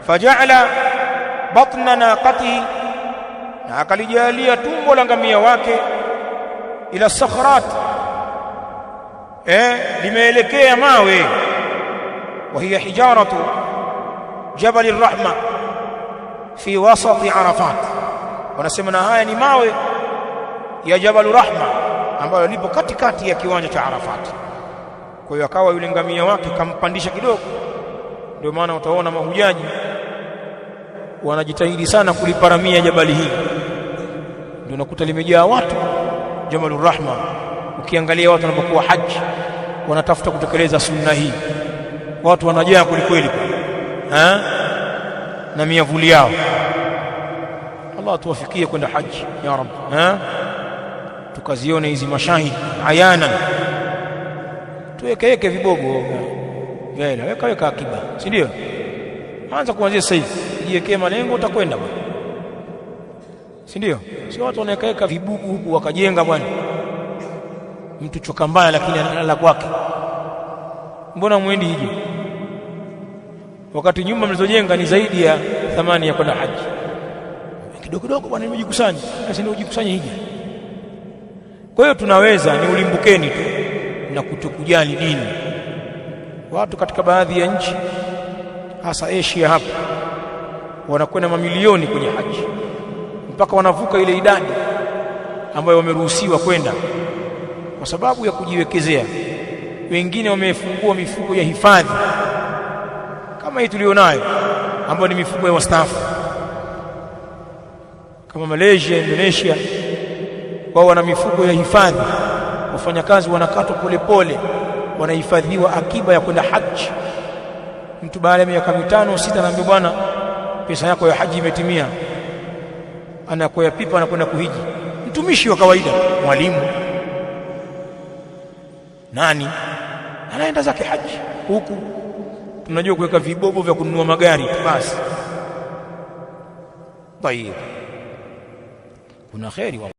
faja'ala batna naqatihi, na akalijalia tumbo la ngamia wake ila sakhrat, limeelekea mawe, wa hiya hijaratu jabal ar-rahma fi wasati Arafat. Wanasema na haya ni mawe ya Jabal Rahma ambayo lipo katikati ya kiwanja cha Arafat. Kwa hiyo akawa yule ngamia wake kampandisha kidogo. Ndio maana utaona mahujaji wanajitahidi sana kuliparamia jabali hili, ndio nakuta limejaa watu Jabal Rahma. Ukiangalia watu wanapokuwa haji wanatafuta kutekeleza sunna hii, watu wanajaa kwelikweli na miavuli yao. Allah tuwafikie kwenda haji ya Rabb, tukazione hizi mashahidi ayana. Tuweke vibogo vile, weka akiba, si ndio? Anza kuanzia sasa hivi, jiwekee malengo, utakwenda bwana, si ndio? Si watu wanaweka vibugu huku wakajenga bwana, mtu choka mbaya lakini analala kwake. Mbona muendi hiji wakati nyumba mlizojenga ni zaidi ya thamani ya kwenda haji? Kidogo bwana, nimejikusanya. Sasa ndio ujikusanye hija. Kwa hiyo tunaweza ni ulimbukeni tu na kutokujali dini. Watu katika baadhi ya nchi hasa Asia hapa wanakwenda mamilioni kwenye haji, mpaka wanavuka ile idadi ambayo wameruhusiwa kwenda kwa sababu ya kujiwekezea. Wengine wamefungua mifuko ya hifadhi kama hii tulionayo, ambayo ni mifuko ya wastaafu kama Malaysia, Indonesia. Wao wana mifuko ya hifadhi, wafanyakazi wanakatwa polepole, wanahifadhiwa akiba ya kwenda haji. Mtu baada ya miaka 5 au 6 anaambia bwana, pesa yako ya haji imetimia, anakoya pipa anakwenda kuhiji. Mtumishi wa kawaida, mwalimu, nani anaenda zake haji. Huku tunajua kuweka vibobo vya kununua magari basi. Tayeb, kuna kheri wallahi.